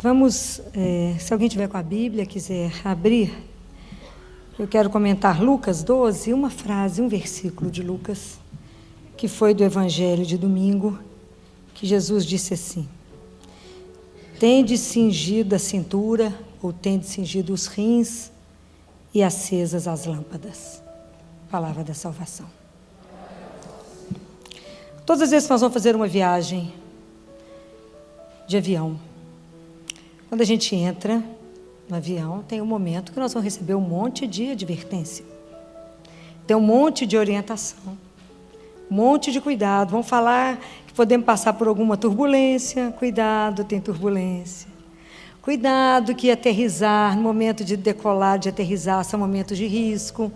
Vamos, se alguém tiver com a Bíblia, quiser abrir, eu quero comentar Lucas 12, uma frase, um versículo de Lucas, que foi do Evangelho de domingo, que Jesus disse assim: tende cingido a cintura, ou tende cingido os rins e acesas as lâmpadas. Palavra da salvação. Todas as vezes que nós vamos fazer uma viagem de avião, quando a gente entra no avião, tem um momento que nós vamos receber um monte de advertência, tem um monte de orientação, um monte de cuidado. Vão falar que podemos passar por alguma turbulência. Cuidado, tem turbulência. Cuidado que aterrissar, no momento de decolar, de aterrissar, são momentos de risco.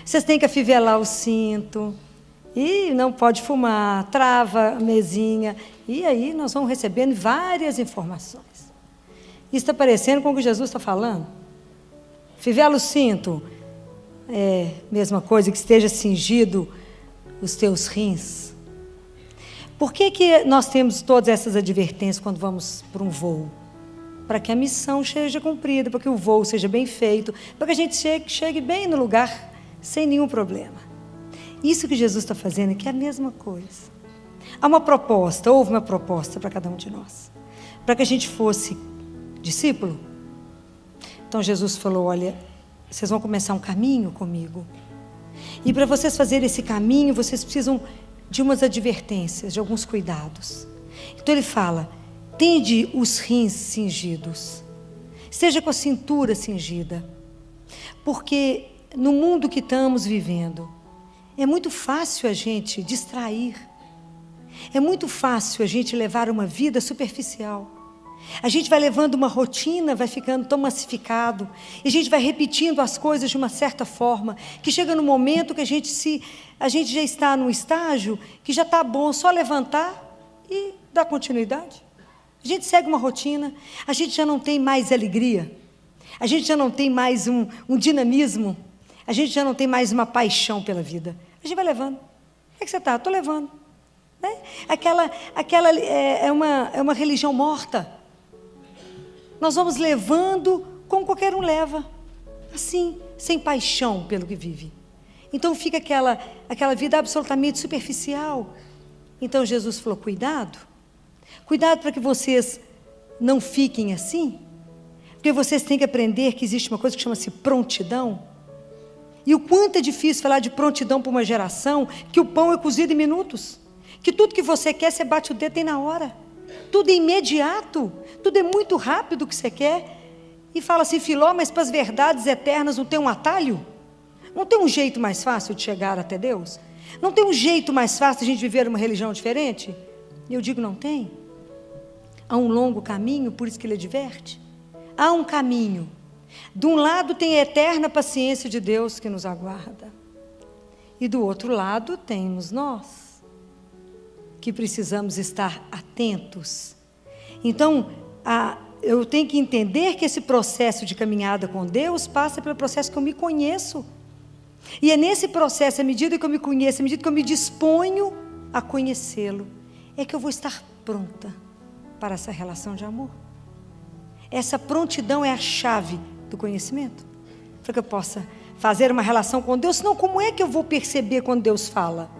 Vocês têm que afivelar o cinto. E não pode fumar, trava a mesinha. E aí nós vamos recebendo várias informações. Isso está parecendo com o que Jesus está falando? Fivela o cinto. É a mesma coisa, que esteja cingido os teus rins. Por que nós temos todas essas advertências quando vamos para um voo? Para que a missão seja cumprida, para que o voo seja bem feito, para que a gente chegue bem no lugar sem nenhum problema. Isso que Jesus está fazendo aqui é a mesma coisa. Há uma proposta, houve uma proposta para cada um de nós, para que a gente fosse discípulo. Então Jesus falou: olha, vocês vão começar um caminho comigo, e para vocês fazerem esse caminho, vocês precisam de umas advertências, de alguns cuidados. Então ele fala: tende os rins cingidos, esteja com a cintura cingida, porque no mundo que estamos vivendo, é muito fácil a gente distrair, é muito fácil a gente levar uma vida superficial. A gente vai levando uma rotina, vai ficando tão massificado, e a gente vai repetindo as coisas de uma certa forma, que chega no momento que a gente já está num estágio que já está bom só levantar e dar continuidade. A gente segue uma rotina, a gente já não tem mais alegria, a gente já não tem mais um dinamismo, a gente já não tem mais uma paixão pela vida. A gente vai levando. Como é que você está? Estou levando. Né? É uma religião morta. Nós vamos levando como qualquer um leva, assim, sem paixão pelo que vive. Então fica aquela vida absolutamente superficial. Então Jesus falou: cuidado para que vocês não fiquem assim, porque vocês têm que aprender que existe uma coisa que chama-se prontidão. E o quanto é difícil falar de prontidão para uma geração que o pão é cozido em minutos, que tudo que você quer, você bate o dedo e tem na hora. Tudo é imediato, tudo é muito rápido o que você quer. E fala assim: Filó, mas para as verdades eternas não tem um atalho? Não tem um jeito mais fácil de chegar até Deus? Não tem um jeito mais fácil de a gente viver uma religião diferente? E eu digo: não tem. Há um longo caminho, por isso que ele adverte. Há um caminho. De um lado tem a eterna paciência de Deus que nos aguarda. E do outro lado temos nós, que precisamos estar atentos. Então, eu tenho que entender que esse processo de caminhada com Deus passa pelo processo que eu me conheço. E é nesse processo, à medida que eu me conheço, à medida que eu me disponho a conhecê-lo, é que eu vou estar pronta para essa relação de amor. Essa prontidão é a chave do conhecimento, para que eu possa fazer uma relação com Deus. Senão, como é que eu vou perceber quando Deus fala?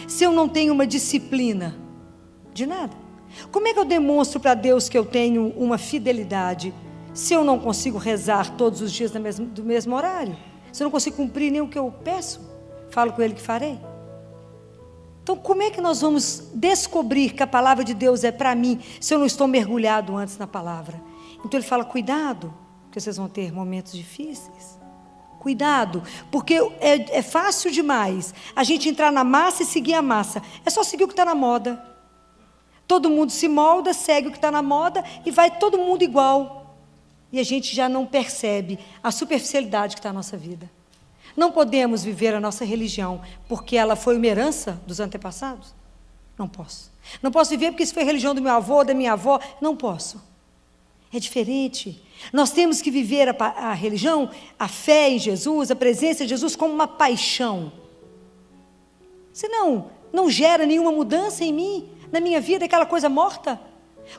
Se eu não tenho uma disciplina, de nada. Como é que eu demonstro para Deus que eu tenho uma fidelidade, se eu não consigo rezar todos os dias do mesmo horário? Se eu não consigo cumprir nem o que eu peço? Falo com Ele que farei. Então, como é que nós vamos descobrir que a palavra de Deus é para mim, se eu não estou mergulhado antes na palavra? Então ele fala: cuidado, porque vocês vão ter momentos difíceis. Cuidado, porque é fácil demais a gente entrar na massa e seguir a massa. É só seguir o que está na moda. Todo mundo se molda, segue o que está na moda e vai todo mundo igual. E a gente já não percebe a superficialidade que está na nossa vida. Não podemos viver a nossa religião porque ela foi uma herança dos antepassados? Não posso. Não posso viver porque isso foi a religião do meu avô, da minha avó. Não posso. É diferente. Nós temos que viver a religião, a fé em Jesus, a presença de Jesus como uma paixão. Senão, não gera nenhuma mudança em mim, na minha vida, aquela coisa morta.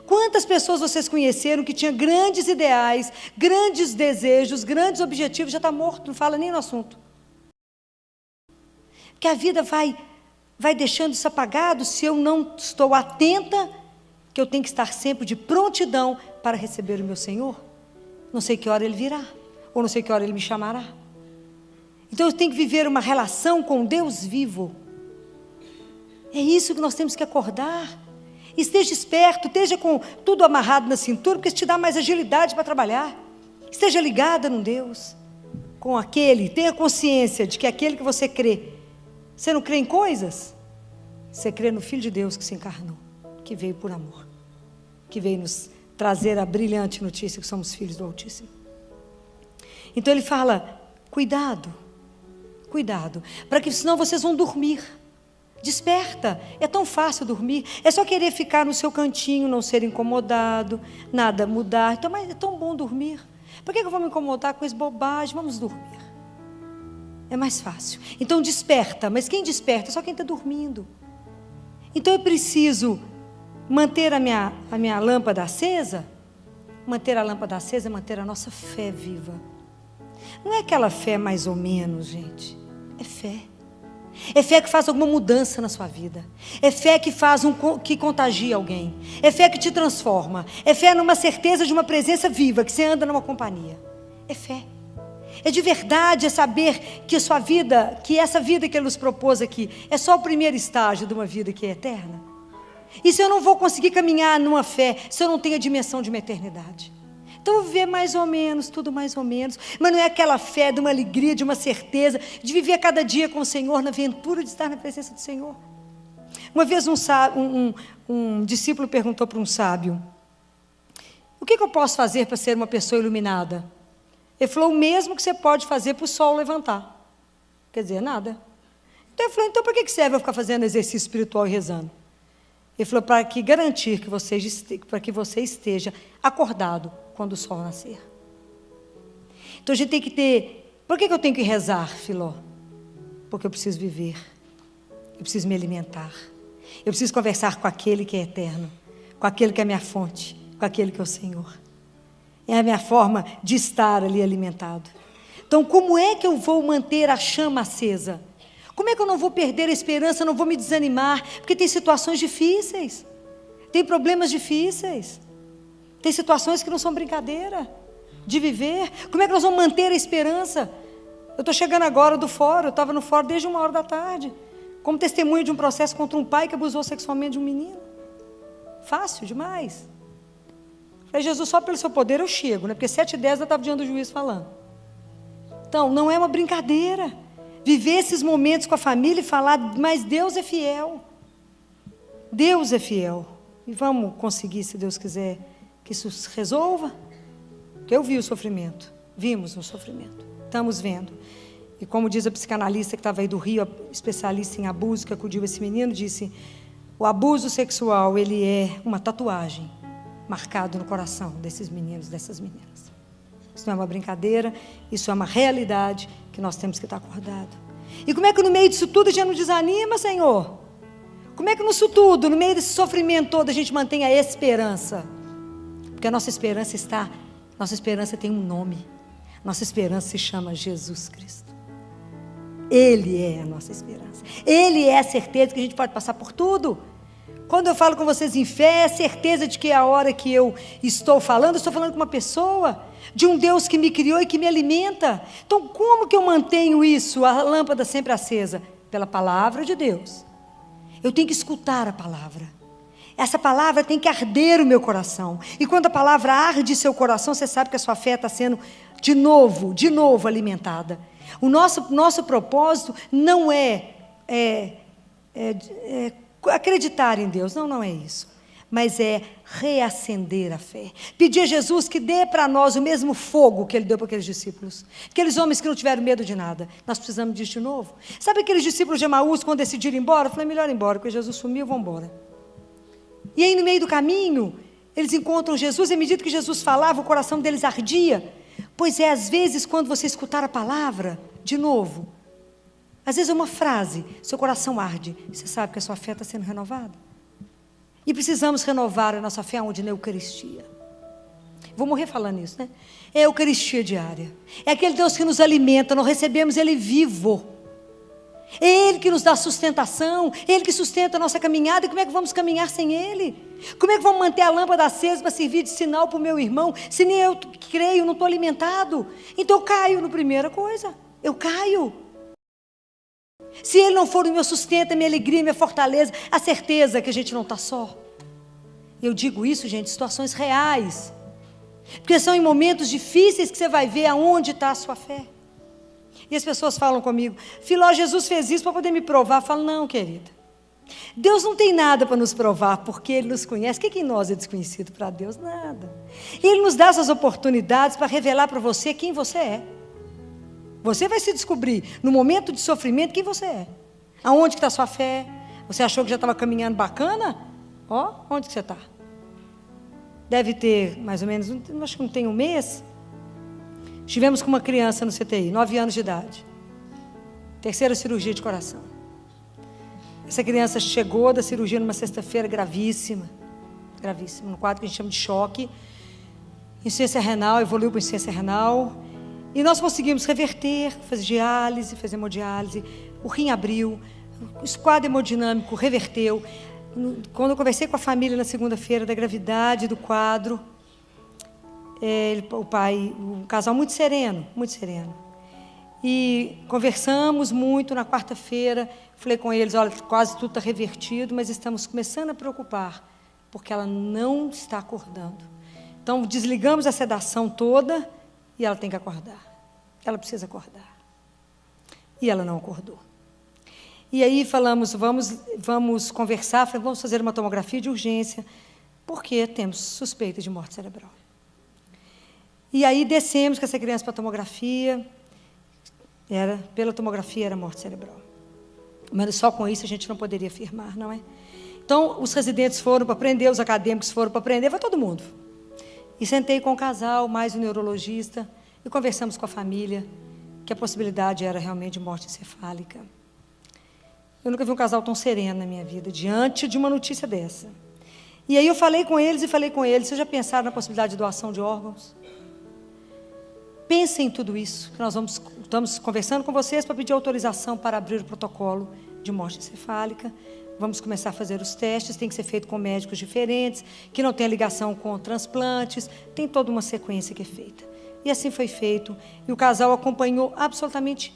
Quantas pessoas vocês conheceram que tinham grandes ideais, grandes desejos, grandes objetivos, já está morto, não fala nem no assunto. Porque a vida vai deixando isso apagado se eu não estou atenta, que eu tenho que estar sempre de prontidão para receber o meu Senhor. Não sei que hora Ele virá, ou não sei que hora Ele me chamará. Então eu tenho que viver uma relação com Deus vivo. É isso que nós temos que acordar. Esteja esperto, esteja com tudo amarrado na cintura, porque isso te dá mais agilidade para trabalhar. Esteja ligada no Deus, com aquele, tenha consciência de que aquele que você crê, você não crê em coisas? Você crê no Filho de Deus que se encarnou, que veio por amor, que veio nos trazer a brilhante notícia que somos filhos do Altíssimo. Então ele fala, cuidado, para que senão vocês vão dormir. Desperta, é tão fácil dormir, é só querer ficar no seu cantinho, não ser incomodado, nada mudar. Então, mas é tão bom dormir. Por que eu vou me incomodar com essa bobagem? Vamos dormir. É mais fácil. Então desperta, mas quem desperta? Só quem está dormindo. Então eu preciso manter a minha lâmpada acesa. Manter a lâmpada acesa é manter a nossa fé viva. Não é aquela fé mais ou menos, gente. É fé. É fé que faz alguma mudança na sua vida. É fé que que contagia alguém. É fé que te transforma. É fé numa certeza de uma presença viva, que você anda numa companhia. É fé. É de verdade, é saber que a sua vida, que essa vida que Ele nos propôs aqui, é só o primeiro estágio de uma vida que é eterna. E se eu não vou conseguir caminhar numa fé, se eu não tenho a dimensão de uma eternidade? Então eu vou viver mais ou menos, tudo mais ou menos. Mas não é aquela fé de uma alegria, de uma certeza, de viver cada dia com o Senhor, na aventura de estar na presença do Senhor. Uma vez um discípulo perguntou para um sábio, o que eu posso fazer para ser uma pessoa iluminada? Ele falou, o mesmo que você pode fazer para o sol levantar. Quer dizer, nada. Então ele falou, então para que serve eu ficar fazendo exercício espiritual e rezando? Ele falou, para garantir que você esteja acordado quando o sol nascer. Então a gente tem que ter... Por que eu tenho que rezar, Filó? Porque eu preciso viver. Eu preciso me alimentar. Eu preciso conversar com aquele que é eterno, com aquele que é a minha fonte, com aquele que é o Senhor. É a minha forma de estar ali alimentado. Então como é que eu vou manter a chama acesa? Como é que eu não vou perder a esperança, não vou me desanimar? Porque tem situações difíceis, tem problemas difíceis, tem situações que não são brincadeira de viver. Como é que nós vamos manter a esperança? Eu estou chegando agora do fórum, eu estava no fórum desde 13h, como testemunho de um processo contra um pai que abusou sexualmente de um menino. Fácil demais. Falei, Jesus, só pelo seu poder eu chego, né? Porque 7h10 eu estava diante do juiz falando. Então, não é uma brincadeira. Viver esses momentos com a família e falar, mas Deus é fiel. Deus é fiel. E vamos conseguir, se Deus quiser, que isso se resolva. Porque eu vi o sofrimento. Vimos o sofrimento. Estamos vendo. E como diz a psicanalista que estava aí do Rio, especialista em abuso, que acudiu esse menino, disse, o abuso sexual, ele é uma tatuagem marcado no coração desses meninos, dessas meninas. Isso não é uma brincadeira, isso é uma realidade que nós temos que estar acordados. E como é que no meio disso tudo a gente não desanima, Senhor? Como é que nisso tudo, no meio desse sofrimento todo, a gente mantém a esperança? Porque a nossa esperança tem um nome. Nossa esperança se chama Jesus Cristo. Ele é a nossa esperança. Ele é a certeza que a gente pode passar por tudo. Quando eu falo com vocês em fé, é certeza de que a hora que eu estou falando com uma pessoa, de um Deus que me criou e que me alimenta. Então, como que eu mantenho isso, a lâmpada sempre acesa? Pela palavra de Deus. Eu tenho que escutar a palavra. Essa palavra tem que arder o meu coração. E quando a palavra arde seu coração, você sabe que a sua fé está sendo de novo alimentada. O nosso propósito não é acreditar em Deus, não é isso, mas é reacender a fé, pedir a Jesus que dê para nós o mesmo fogo que Ele deu para aqueles discípulos, aqueles homens que não tiveram medo de nada. Nós precisamos disso de novo. Sabe aqueles discípulos de Emaús, quando decidiram ir embora? Eu falei, melhor ir embora, porque Jesus sumiu, vamos embora. E aí no meio do caminho, eles encontram Jesus, e à medida que Jesus falava, o coração deles ardia. Pois é, às vezes quando você escutar a palavra, de novo, às vezes é uma frase, seu coração arde, você sabe que a sua fé está sendo renovada. E precisamos renovar a nossa fé onde? Na Eucaristia. Vou morrer falando isso, né? É a Eucaristia diária. É aquele Deus que nos alimenta, nós recebemos Ele vivo. É Ele que nos dá sustentação, é Ele que sustenta a nossa caminhada. E como é que vamos caminhar sem Ele? Como é que vamos manter a lâmpada acesa para servir de sinal para o meu irmão, se nem eu creio, não estou alimentado? Então eu caio na primeira coisa, eu caio. Se Ele não for o meu sustento, a minha alegria, a minha fortaleza, a certeza que a gente não está só. Eu digo isso, gente, situações reais. Porque são em momentos difíceis que você vai ver aonde está a sua fé. E as pessoas falam comigo, Filó, Jesus fez isso para poder me provar. Eu falo, não, querida. Deus não tem nada para nos provar, porque Ele nos conhece. O que em nós é desconhecido para Deus? Nada. Ele nos dá essas oportunidades para revelar para você quem você é. Você vai se descobrir, no momento de sofrimento, quem você é. Aonde que está a sua fé? Você achou que já estava caminhando bacana? Ó, onde que você está? Deve ter mais ou menos, acho que não tem um mês. Estivemos com uma criança no CTI, 9 anos de idade. Terceira cirurgia de coração. Essa criança chegou da cirurgia numa sexta-feira gravíssima. Gravíssima, no quadro que a gente chama de choque. Insuficiência renal, evoluiu para insuficiência renal. E nós conseguimos reverter, fazer diálise, fazer hemodiálise. O rim abriu, o quadro hemodinâmico reverteu. Quando eu conversei com a família na segunda-feira da gravidade do quadro, o pai, um casal muito sereno, muito sereno. E conversamos muito na quarta-feira, falei com eles, olha, quase tudo está revertido, mas estamos começando a preocupar, porque ela não está acordando. Então, desligamos a sedação toda e ela tem que acordar. Ela precisa acordar. E ela não acordou. E aí falamos, vamos conversar, vamos fazer uma tomografia de urgência, porque temos suspeita de morte cerebral. E aí descemos com essa criança para a tomografia, pela tomografia era morte cerebral. Mas só com isso a gente não poderia afirmar, não é? Então, os residentes foram para aprender, os acadêmicos foram para aprender, foi todo mundo. E sentei com o casal, mais o neurologista, e conversamos com a família, que a possibilidade era realmente de morte encefálica. Eu nunca vi um casal tão sereno na minha vida, diante de uma notícia dessa. E aí eu falei com eles, vocês já pensaram na possibilidade de doação de órgãos? Pensem em tudo isso, que nós estamos conversando com vocês para pedir autorização para abrir o protocolo de morte encefálica. Vamos começar a fazer os testes, tem que ser feito com médicos diferentes, que não tem ligação com transplantes, tem toda uma sequência que é feita. E assim foi feito, e o casal acompanhou absolutamente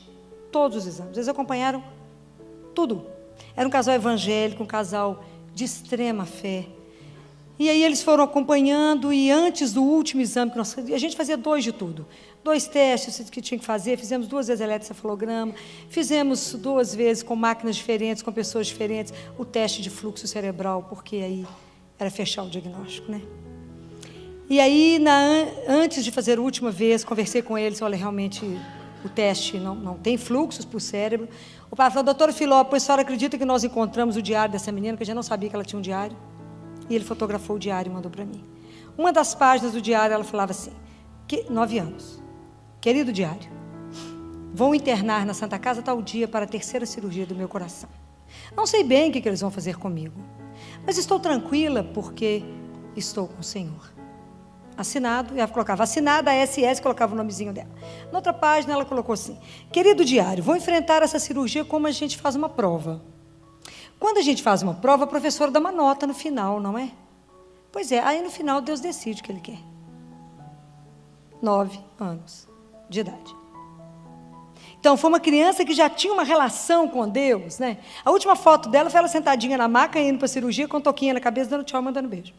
todos os exames, eles acompanharam tudo. Era um casal evangélico, um casal de extrema fé. E aí eles foram acompanhando, e antes do último exame, a gente fazia 2 de tudo. 2 testes que tinha que fazer, fizemos 2 vezes eletroencefalograma, fizemos 2 vezes com máquinas diferentes, com pessoas diferentes, o teste de fluxo cerebral, porque aí era fechar o diagnóstico, né? E aí, antes de fazer a última vez, conversei com eles, olha, realmente o teste não tem fluxos para o cérebro. O pai falou, doutora Filó, pois a senhora acredita que nós encontramos o diário dessa menina, que eu já não sabia que ela tinha um diário? E ele fotografou o diário e mandou para mim. Uma das páginas do diário, ela falava assim, 9 anos, querido diário, vou internar na Santa Casa tal dia para a 3ª cirurgia do meu coração. Não sei bem o que eles vão fazer comigo, mas estou tranquila porque estou com o Senhor. Assinado, e ela colocava assinada, a SS, colocava o nomezinho dela. Na outra página, ela colocou assim, querido diário, vou enfrentar essa cirurgia como a gente faz uma prova. Quando a gente faz uma prova, a professora dá uma nota no final, não é? Pois é, aí no final Deus decide o que Ele quer. 9 anos de idade. Então, foi uma criança que já tinha uma relação com Deus, né? A última foto dela foi ela sentadinha na maca, indo para a cirurgia, com toquinha na cabeça, dando tchau, mandando beijo.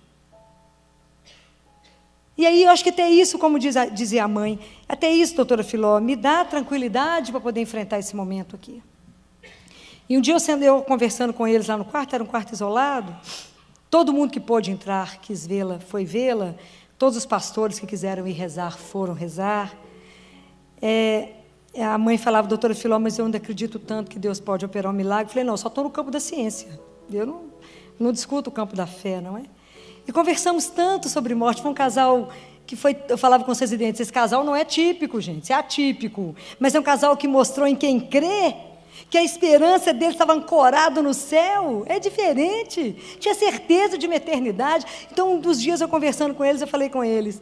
E aí, eu acho que até isso, como dizia a mãe, até isso, doutora Filó, me dá tranquilidade para poder enfrentar esse momento aqui. E um dia, eu conversando com eles lá no quarto, era um quarto isolado, todo mundo que pôde entrar, quis vê-la, foi vê-la, todos os pastores que quiseram ir rezar, foram rezar. A mãe falava, doutora Filó, mas eu ainda acredito tanto que Deus pode operar um milagre. Eu falei, não, só estou no campo da ciência, eu não discuto o campo da fé, não é? E conversamos tanto sobre morte, foi um casal que eu falava com os residentes, esse casal não é típico, gente, é atípico, mas é um casal que mostrou em quem crê, que a esperança dele estava ancorada no céu, é diferente, tinha certeza de uma eternidade. Então, um dos dias eu conversando com eles, eu falei com eles,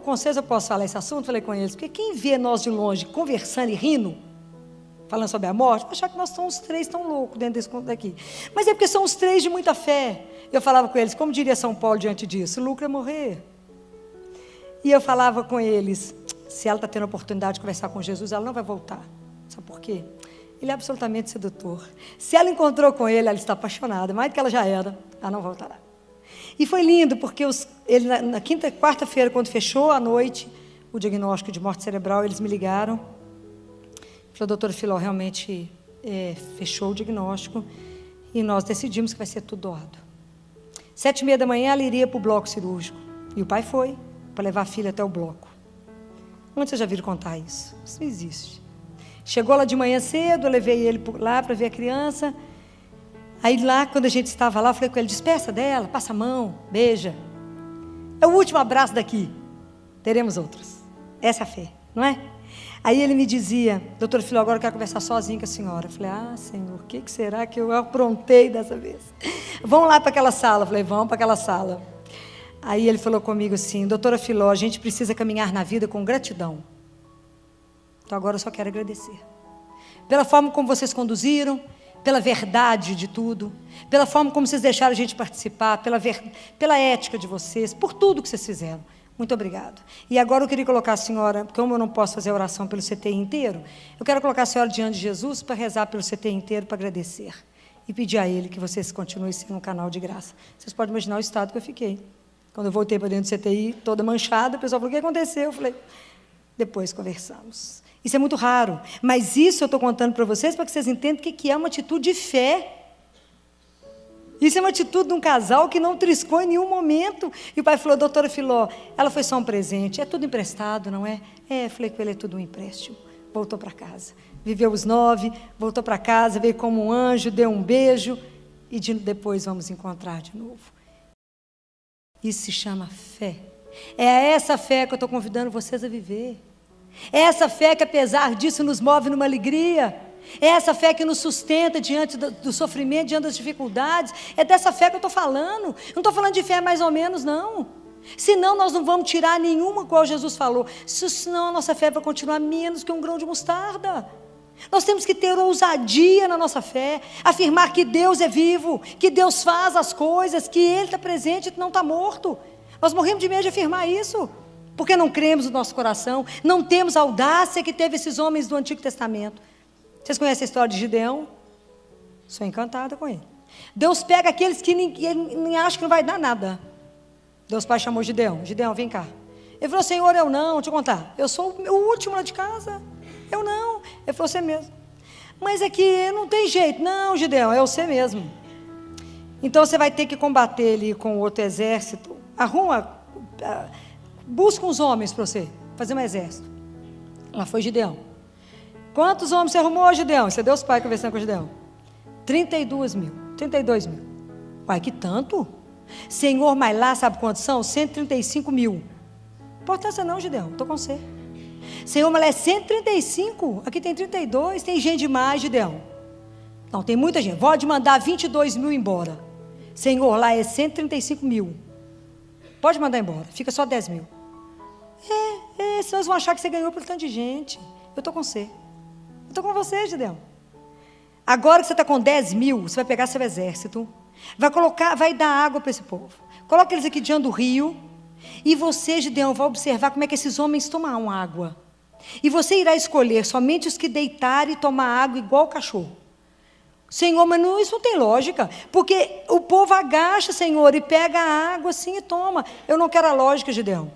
com vocês eu posso falar esse assunto? Falei com eles, porque quem vê nós de longe conversando e rindo, falando sobre a morte, vai achar que nós somos três tão loucos dentro desse conto daqui. Mas é porque são os três de muita fé. Eu falava com eles, como diria São Paulo diante disso? Lucro é morrer. E eu falava com eles, se ela está tendo a oportunidade de conversar com Jesus, ela não vai voltar. Sabe por quê? Ele é absolutamente sedutor. Se ela encontrou com ele, ela está apaixonada, mais do que ela já era, ela não voltará. E foi lindo, porque na quarta-feira, quando fechou a noite, o diagnóstico de morte cerebral, eles me ligaram. Falou, doutora Filó, realmente fechou o diagnóstico e nós decidimos que vai ser tudo doado. 7h30 da manhã, ela iria para o bloco cirúrgico. E o pai foi para levar a filha até o bloco. Onde vocês já viram contar isso? Isso não existe. Chegou lá de manhã cedo, eu levei ele lá para ver a criança. Aí lá, quando a gente estava lá, eu falei com ele, despeça dela, passa a mão, beija. É o último abraço daqui. Teremos outros. Essa é a fé, não é? Aí ele me dizia, doutor Filó, agora eu quero conversar sozinho com a senhora. Eu falei, Senhor, o que será que eu aprontei dessa vez? Vamos lá para aquela sala. Eu falei, vamos para aquela sala. Aí ele falou comigo assim, doutora Filó, a gente precisa caminhar na vida com gratidão. Então agora eu só quero agradecer. Pela forma como vocês conduziram, pela verdade de tudo, pela forma como vocês deixaram a gente participar, pela ética de vocês, por tudo que vocês fizeram. Muito obrigado. E agora eu queria colocar a senhora, como eu não posso fazer a oração pelo CTI inteiro, eu quero colocar a senhora diante de Jesus para rezar pelo CTI inteiro, para agradecer. E pedir a Ele que vocês continuem sendo um canal de graça. Vocês podem imaginar o estado que eu fiquei. Quando eu voltei para dentro do CTI, toda manchada, o pessoal falou, o que aconteceu? Eu falei, depois conversamos. Isso é muito raro, mas isso eu estou contando para vocês, para que vocês entendam o que é uma atitude de fé. Isso é uma atitude de um casal que não triscou em nenhum momento. E o pai falou, doutora Filó, ela foi só um presente, é tudo emprestado, não é? Falei com ele, é tudo um empréstimo. Voltou para casa. Viveu os 9, voltou para casa, veio como um anjo, deu um beijo, e depois vamos encontrar de novo. Isso se chama fé. É essa fé que eu estou convidando vocês a viver. É essa fé que, apesar disso, nos move numa alegria. É essa fé que nos sustenta diante do sofrimento, diante das dificuldades. É dessa fé que eu estou falando. Não estou falando de fé mais ou menos, não. Senão nós não vamos tirar nenhuma, qual Jesus falou. Senão a nossa fé vai continuar menos que um grão de mostarda. Nós temos que ter ousadia na nossa fé. Afirmar que Deus é vivo, que Deus faz as coisas, que Ele está presente e não está morto. Nós morremos de medo de afirmar isso. Porque não cremos no nosso coração. Não temos a audácia que teve esses homens do Antigo Testamento. Vocês conhecem a história de Gideão? Sou encantada com ele. Deus pega aqueles que nem acham que não vai dar nada. Deus Pai chamou Gideão. Gideão, vem cá. Ele falou, Senhor, eu não. Deixa eu contar. Eu sou o último lá de casa. Eu não. Ele falou, você mesmo. Mas é que não tem jeito. Não, Gideão, é você mesmo. Então você vai ter que combater ele com o outro exército. Busca uns homens para você fazer um exército. Lá foi Gideão. Quantos homens você arrumou, Gideão? Isso é Deus Pai conversando com Gideão. 32 mil. Uai, que tanto? Senhor, mas lá sabe quantos são? 135 mil. Importância não, Gideão, estou com você. Senhor, mas lá é 135. Aqui tem 32. Tem gente demais, Gideão. Não, tem muita gente. Pode mandar 22 mil embora. Senhor, lá é 135 mil. Pode mandar embora. Fica só 10 mil. Senão eles vão achar que você ganhou por tanto de gente. Eu estou com você. Eu estou com você, Gideão. Agora que você está com 10 mil, você vai pegar seu exército, vai dar água para esse povo. Coloca eles aqui diante do rio, e você, Gideão, vai observar como é que esses homens tomam água. E você irá escolher somente os que deitarem e tomar água igual o cachorro. Senhor, mas isso não tem lógica, porque o povo agacha, Senhor, e pega a água assim e toma. Eu não quero a lógica, Gideão.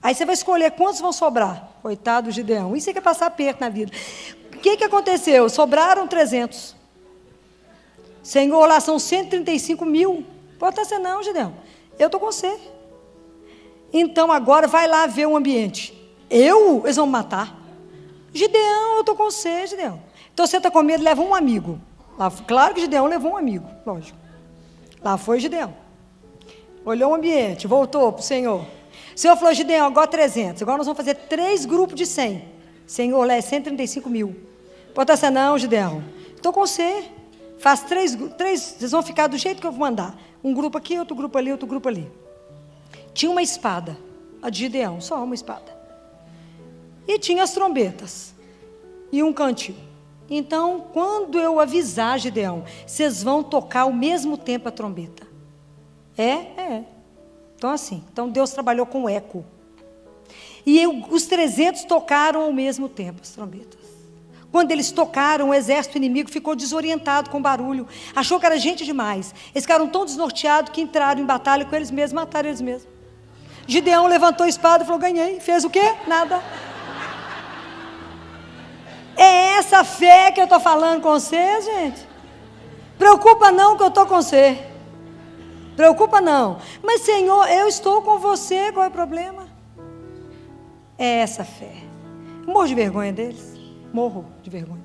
Aí você vai escolher quantos vão sobrar. Coitado Gideão, isso é que é passar aperto na vida. O que aconteceu? Sobraram 300. Senhor, lá são 135 mil. Pode ser não, Gideão. Eu estou com você. Então agora vai lá ver o ambiente. Eles vão me matar. Gideão, eu estou com você, Gideão. Então você está com medo, leva um amigo. Claro que Gideão levou um amigo, lógico. Lá foi Gideão. Olhou o ambiente, voltou para o Senhor. O Senhor falou, Gideão, agora 300. Agora nós vamos fazer 3 grupos de 100. Senhor, lá é 135 mil. Botar assim, não, Gideão, estou com você. Faz três, vocês vão ficar do jeito que eu vou mandar. Um grupo aqui, outro grupo ali, outro grupo ali. Tinha uma espada, a de Gideão, só uma espada. E tinha as trombetas. E um cantil. Então, quando eu avisar, Gideão, vocês vão tocar ao mesmo tempo a trombeta. É. Então, assim, Deus trabalhou com eco. E os 300 tocaram ao mesmo tempo as trombetas. Quando eles tocaram, o exército inimigo ficou desorientado com o barulho. Achou que era gente demais. Eles ficaram tão desnorteados que entraram em batalha com eles mesmos, mataram eles mesmos. Gideão levantou a espada e falou, ganhei. Fez o quê? Nada. É essa fé que eu estou falando com você, gente. Preocupa não que eu estou com você. Preocupa não. Mas, Senhor, eu estou com você, qual é o problema? É essa fé. Eu morro de vergonha deles. Morro de vergonha.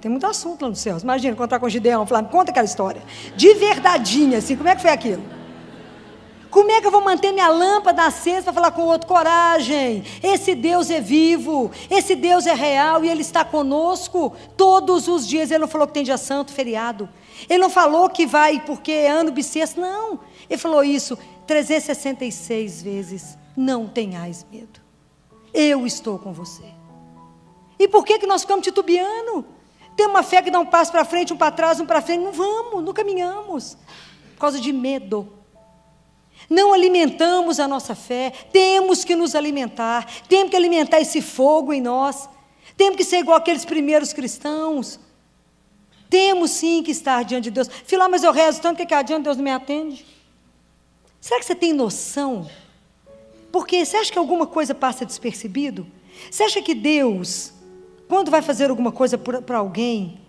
Tem muito assunto lá no céu. Imagina, encontrar com o Gideão, falar, conta aquela história. De verdadeinha, assim, como é que foi aquilo? Como é que eu vou manter minha lâmpada acesa para falar com o outro? Coragem, esse Deus é vivo, esse Deus é real e Ele está conosco todos os dias. Ele não falou que tem dia santo, feriado. Ele não falou que vai porque é ano bissexto, não. Ele falou isso 366 vezes. Não tenhais medo. Eu estou com você. E por que nós ficamos titubeando? Tem uma fé que dá um passo para frente, um para trás, um para frente. Não vamos, não caminhamos. Por causa de medo. Não alimentamos a nossa fé. Temos que nos alimentar. Temos que alimentar esse fogo em nós. Temos que ser igual aqueles primeiros cristãos. Temos sim que estar diante de Deus. Filó, mas eu rezo tanto que aqui adiante Deus não me atende. Será que você tem noção? Porque você acha que alguma coisa passa despercebido? Você acha que Deus, quando vai fazer alguma coisa para alguém,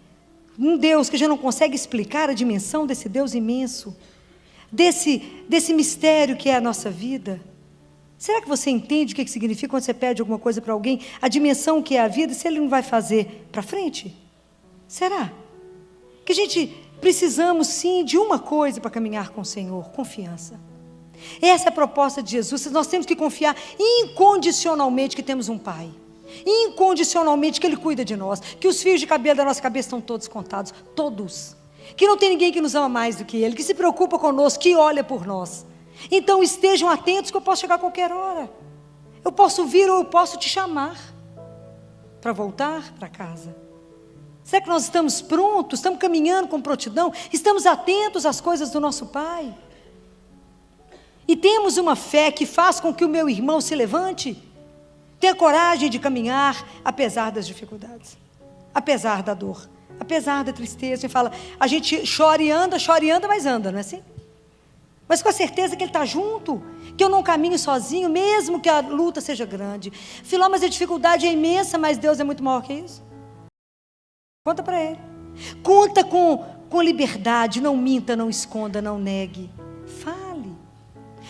um Deus que já não consegue explicar a dimensão desse Deus imenso, desse mistério que é a nossa vida, será que você entende o que significa quando você pede alguma coisa para alguém, a dimensão que é a vida, se Ele não vai fazer para frente? Será? Que a gente precisamos sim de uma coisa para caminhar com o Senhor, confiança. Essa é a proposta de Jesus. Nós temos que confiar incondicionalmente que temos um Pai, incondicionalmente que Ele cuida de nós, que os fios de cabelo da nossa cabeça estão todos contados, todos, que não tem ninguém que nos ama mais do que Ele, que se preocupa conosco, que olha por nós. Então estejam atentos que eu posso chegar a qualquer hora, eu posso vir ou eu posso te chamar para voltar para casa. Será que nós estamos prontos? Estamos caminhando com prontidão? Estamos atentos às coisas do nosso Pai? E temos uma fé que faz com que o meu irmão se levante? Tenha coragem de caminhar apesar das dificuldades, apesar da dor, apesar da tristeza. A gente fala, a gente chora e anda, mas anda, não é assim? Mas com a certeza que Ele está junto, que eu não caminho sozinho, mesmo que a luta seja grande. Filó, mas a dificuldade é imensa, mas Deus é muito maior que isso. Conta para Ele. Conta com liberdade, não minta, não esconda, não negue. Fale.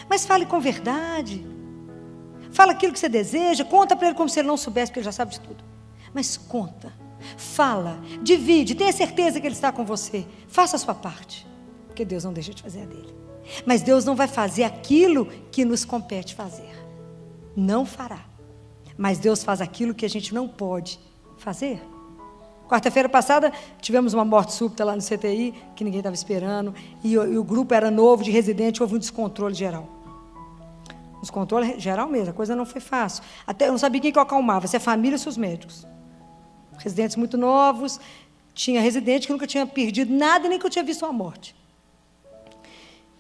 Mas fale com verdade. Fala aquilo que você deseja, conta para Ele como se Ele não soubesse, porque Ele já sabe de tudo. Mas conta, fala, divide, tenha certeza que Ele está com você. Faça a sua parte, porque Deus não deixa de fazer a dele. Mas Deus não vai fazer aquilo que nos compete fazer. Não fará. Mas Deus faz aquilo que a gente não pode fazer. Quarta-feira passada, tivemos uma morte súbita lá no CTI, que ninguém estava esperando, e o grupo era novo, de residente, houve um descontrole geral. Um descontrole geral mesmo, a coisa não foi fácil. Até eu não sabia quem que eu acalmava, se é a família ou se os médicos. Residentes muito novos, tinha residente que nunca tinha perdido nada, nem que eu tinha visto uma morte.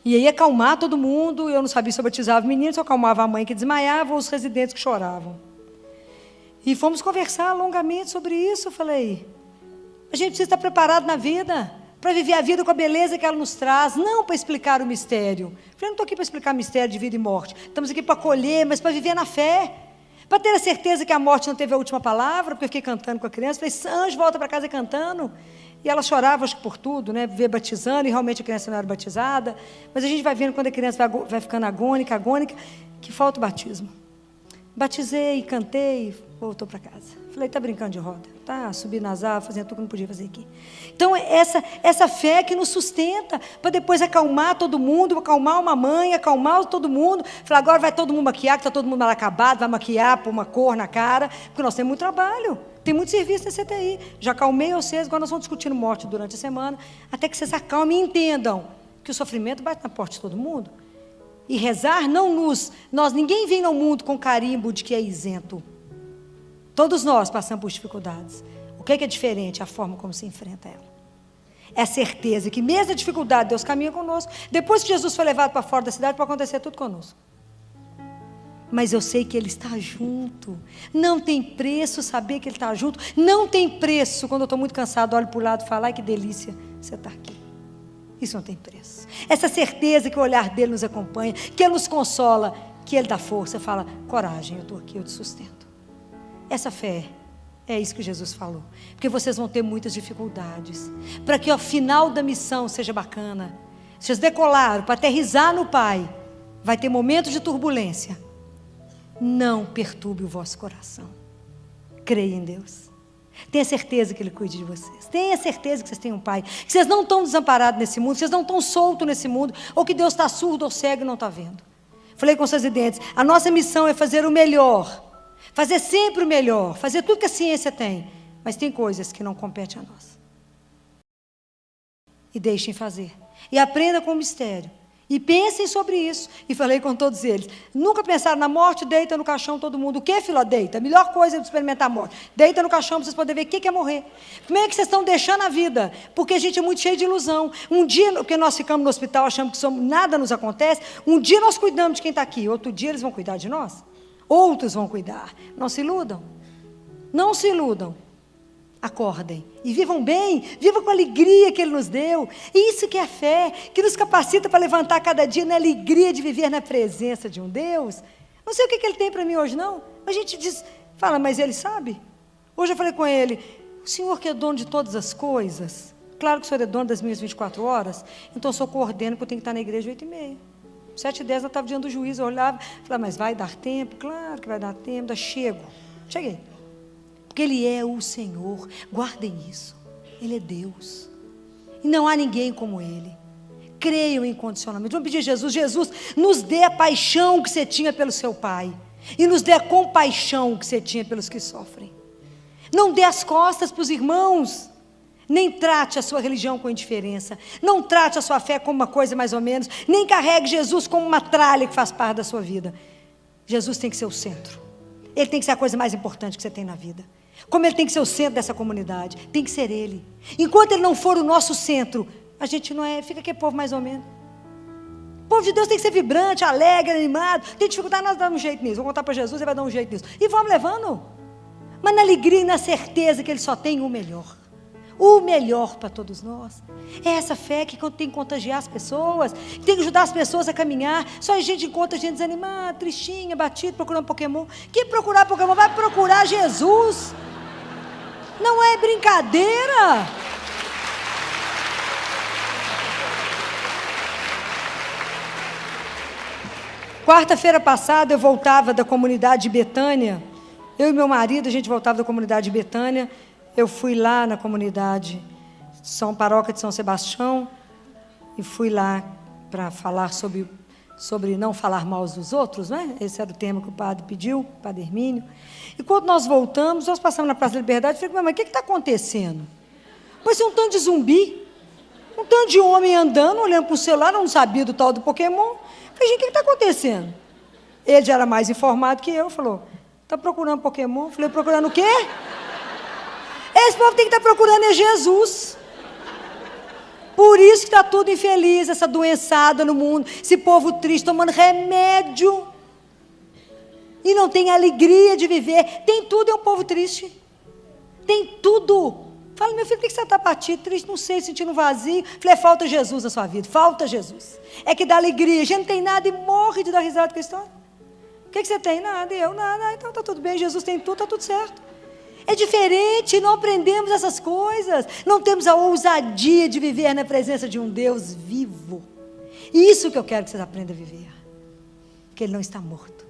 E aí acalmar todo mundo, eu não sabia se eu batizava meninos, se eu acalmava a mãe que desmaiava, ou os residentes que choravam. E fomos conversar longamente sobre isso. Eu falei, a gente precisa estar preparado na vida, para viver a vida com a beleza que ela nos traz, não para explicar o mistério. Eu falei, não estou aqui para explicar mistério de vida e morte, estamos aqui para acolher, mas para viver na fé, para ter a certeza que a morte não teve a última palavra, porque eu fiquei cantando com a criança, falei, Anjo, volta para casa cantando, e ela chorava, acho que por tudo, né, ver batizando, e realmente a criança não era batizada, mas a gente vai vendo quando a criança vai ficando agônica, que falta o batismo. Batizei, cantei, voltou para casa. Falei, está brincando de roda? Tá, subi nas árvores, fazendo tudo que não podia fazer aqui. Então, essa fé que nos sustenta, para depois acalmar todo mundo, acalmar uma mãe, acalmar todo mundo. Falar, agora vai todo mundo maquiar, que está todo mundo mal acabado, vai maquiar, pôr uma cor na cara, porque nós temos muito trabalho. Tem muito serviço na CTI. Já acalmei vocês, agora nós vamos discutindo morte durante a semana, até que vocês acalmem e entendam que o sofrimento bate na porta de todo mundo. E rezar ninguém vem no mundo com carimbo de que é isento. Todos nós passamos por dificuldades. O que é diferente? A forma como se enfrenta ela. É a certeza que mesmo a dificuldade, Deus caminha conosco. Depois que Jesus foi levado para fora da cidade, pode acontecer tudo conosco. Mas eu sei que Ele está junto. Não tem preço saber que Ele está junto. Não tem preço. Quando eu estou muito cansado, olho para o lado e falo, ai que delícia, você está aqui. Isso não tem preço. Essa certeza que o olhar dEle nos acompanha, que Ele nos consola, que Ele dá força, fala, coragem, eu estou aqui, eu te sustento. Essa fé, é isso que Jesus falou. Porque vocês vão ter muitas dificuldades. Para que ao final da missão seja bacana. Vocês decolaram para aterrissar no Pai. Vai ter momentos de turbulência. Não perturbe o vosso coração. Creia em Deus. Tenha certeza que Ele cuide de vocês. Tenha certeza que vocês têm um Pai. Que vocês não estão desamparados nesse mundo. Que vocês não estão soltos nesse mundo. Ou que Deus está surdo ou cego e não está vendo. Falei com os residentes. A nossa missão é fazer o melhor. Fazer sempre o melhor. Fazer tudo que a ciência tem. Mas tem coisas que não competem a nós. E deixem fazer. E aprenda com o mistério. E pensem sobre isso. E falei com todos eles. Nunca pensaram na morte? Deita no caixão todo mundo. O que, filho? Deita. A melhor coisa é experimentar a morte. Deita no caixão para vocês poderem ver o que é morrer. Como é que vocês estão deixando a vida? Porque a gente é muito cheio de ilusão. Um dia, porque nós ficamos no hospital, achamos que nada nos acontece. Um dia nós cuidamos de quem está aqui. Outro dia eles vão cuidar de nós. Outros vão cuidar. Não se iludam. Não se iludam. Acordem e vivam bem, vivam com a alegria que Ele nos deu. Isso que é a fé, que nos capacita para levantar cada dia na alegria de viver na presença de um Deus. Não sei o que Ele tem para mim hoje, não. A gente fala, mas Ele sabe. Hoje eu falei com ele, o Senhor que é dono de todas as coisas, claro que o Senhor é dono das minhas 24 horas, então eu só coordeno que eu tenho que estar na igreja 8h30. 7h10 eu estava diante do juiz, eu olhava, falava, mas vai dar tempo? Claro que vai dar tempo, cheguei. Porque Ele é o Senhor, guardem isso, Ele é Deus, e não há ninguém como Ele. Creiam incondicionalmente. Vamos pedir a Jesus, nos dê a paixão que você tinha pelo seu Pai, e nos dê a compaixão que você tinha pelos que sofrem. Não dê as costas para os irmãos, nem trate a sua religião com indiferença, não trate a sua fé como uma coisa mais ou menos, nem carregue Jesus como uma tralha que faz parte da sua vida. Jesus tem que ser o centro, Ele tem que ser a coisa mais importante que você tem na vida. Como Ele tem que ser o centro dessa comunidade, tem que ser Ele. Enquanto Ele não for o nosso centro, a gente não é, fica aquele povo mais ou menos. O povo de Deus tem que ser vibrante, alegre, animado. Tem dificuldade, nós damos um jeito nisso. Vamos contar para Jesus, Ele vai dar um jeito nisso. E vamos levando. Mas na alegria e na certeza que Ele só tem o melhor. O melhor para todos nós. É essa fé que tem que contagiar as pessoas, tem que ajudar as pessoas a caminhar. Só a gente encontra gente desanimada, tristinha, batida, procurando Pokémon. Que procurar Pokémon? Vai procurar Jesus. Não é brincadeira. Quarta-feira passada eu voltava da comunidade de Betânia. Eu e meu marido, a gente voltava da comunidade de Betânia. Eu fui lá na comunidade Paróquia de São Sebastião e fui lá para falar sobre não falar mal dos outros, né? Esse era o tema que o padre pediu, o padre Hermínio. E quando nós voltamos, nós passamos na Praça da Liberdade e falei, mas o que está acontecendo? Parecia um tanto de zumbi, um tanto de homem andando, olhando para o celular, não sabia do tal do Pokémon. Falei, gente, o que está acontecendo? Ele já era mais informado que eu, falou, está procurando Pokémon? Falei, procurando o quê? Esse povo tem que estar procurando é Jesus. Por isso que está tudo infeliz, essa doençada no mundo, esse povo triste, tomando remédio. E não tem alegria de viver. Tem tudo, é um povo triste. Tem tudo. Fala, meu filho, por que você está abatido, triste? Não sei, sentindo vazio. Falei, falta Jesus na sua vida, falta Jesus. É que dá alegria, a gente não tem nada e morre de dar risada com a história. O que você tem? Nada, e eu nada. Então está tudo bem, Jesus tem tudo, está tudo certo. É diferente, não aprendemos essas coisas, não temos a ousadia de viver na presença de um Deus vivo. Isso que eu quero que vocês aprendam a viver, porque Ele não está morto.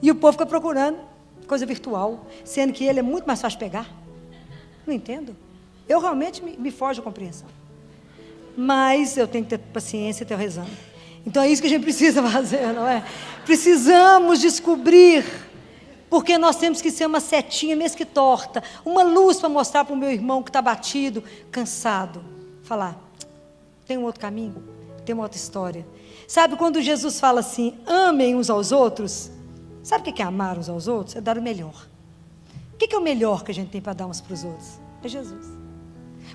E o povo fica procurando coisa virtual, sendo que Ele é muito mais fácil de pegar. Não entendo. Eu realmente me foge a compreensão. Mas eu tenho que ter paciência e ter rezando. Então é isso que a gente precisa fazer, não é? Precisamos descobrir Porque nós temos que ser uma setinha, mesmo que torta, uma luz para mostrar para o meu irmão que está batido, cansado. Falar, tem um outro caminho, tem uma outra história. Sabe quando Jesus fala assim, amem uns aos outros? Sabe o que é amar uns aos outros? É dar o melhor. O que é o melhor que a gente tem para dar uns para os outros? É Jesus.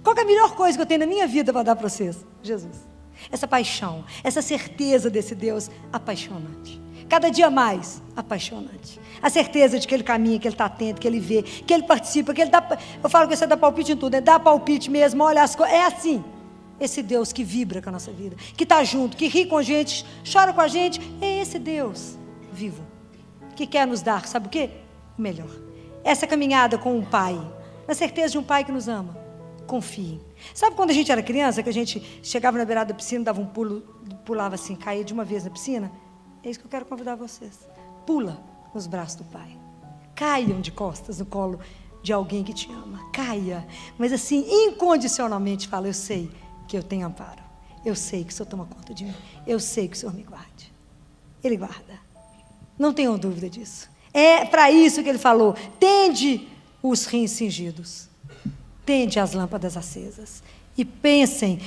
Qual é a melhor coisa que eu tenho na minha vida para dar para vocês? Jesus. Essa paixão, essa certeza desse Deus apaixonante. Cada dia mais apaixonante. A certeza de que Ele caminha, que Ele está atento, que Ele vê, que Ele participa, que Ele dá... Eu falo que você dá palpite em tudo, né? Dá palpite mesmo, olha as coisas. É assim. Esse Deus que vibra com a nossa vida, que está junto, que ri com a gente, chora com a gente. É esse Deus vivo, que quer nos dar, sabe o quê? O melhor. Essa caminhada com um Pai, na certeza de um Pai que nos ama. Confie. Sabe quando a gente era criança, que a gente chegava na beirada da piscina, dava um pulo, pulava assim, caía de uma vez na piscina? É isso que eu quero convidar vocês. Pula nos braços do Pai. Caiam de costas no colo de alguém que te ama. Caia. Mas assim, incondicionalmente fala, eu sei que eu tenho amparo. Eu sei que o Senhor toma conta de mim. Eu sei que o Senhor me guarde. Ele guarda. Não tenham dúvida disso. É para isso que Ele falou. Tende os rins cingidos. Tende as lâmpadas acesas. E pensem,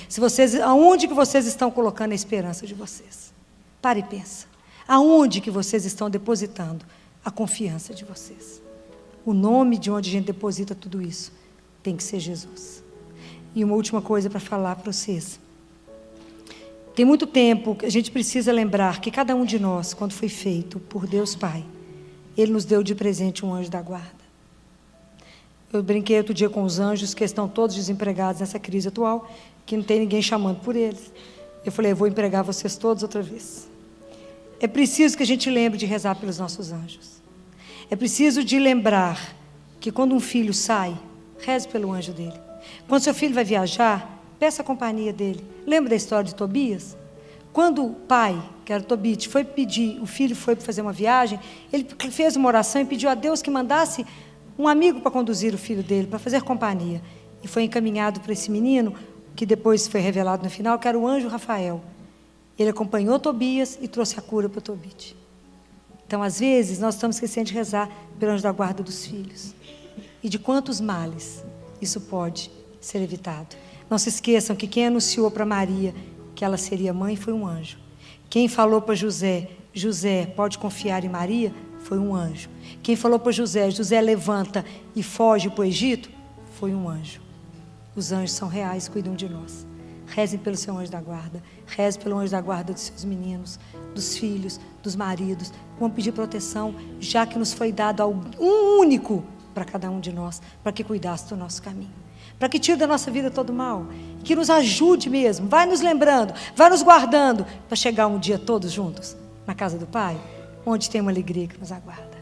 aonde que vocês estão colocando a esperança de vocês. Pare e pensa. Aonde que vocês estão depositando a confiança de vocês? O nome de onde a gente deposita tudo isso tem que ser Jesus. E uma última coisa para falar para vocês. Tem muito tempo que a gente precisa lembrar que cada um de nós, quando foi feito por Deus Pai, Ele nos deu de presente um anjo da guarda. Eu brinquei outro dia com os anjos que estão todos desempregados nessa crise atual, que não tem ninguém chamando por eles. Eu falei, eu vou empregar vocês todos outra vez. É preciso que a gente lembre de rezar pelos nossos anjos. É preciso de lembrar que quando um filho sai, reze pelo anjo dele. Quando seu filho vai viajar, peça a companhia dele. Lembra da história de Tobias? Quando o pai, que era Tobit, foi pedir, o filho foi para fazer uma viagem, ele fez uma oração e pediu a Deus que mandasse um amigo para conduzir o filho dele, para fazer companhia. E foi encaminhado para esse menino, que depois foi revelado no final, que era o anjo Rafael. Ele acompanhou Tobias e trouxe a cura para Tobit. Então, às vezes, nós estamos esquecendo de rezar pelo anjo da guarda dos filhos. E de quantos males isso pode ser evitado. Não se esqueçam que quem anunciou para Maria que ela seria mãe foi um anjo. Quem falou para José, José, pode confiar em Maria, foi um anjo. Quem falou para José, José, levanta e foge para o Egito, foi um anjo. Os anjos são reais, cuidam de nós. Rezem pelo seu anjo da guarda. Rezem pelo anjo da guarda dos seus meninos, dos filhos, dos maridos. Vamos pedir proteção, já que nos foi dado um único para cada um de nós, para que cuidasse do nosso caminho. Para que tire da nossa vida todo o mal. Que nos ajude mesmo. Vai nos lembrando, vai nos guardando, para chegar um dia todos juntos na casa do Pai, onde tem uma alegria que nos aguarda.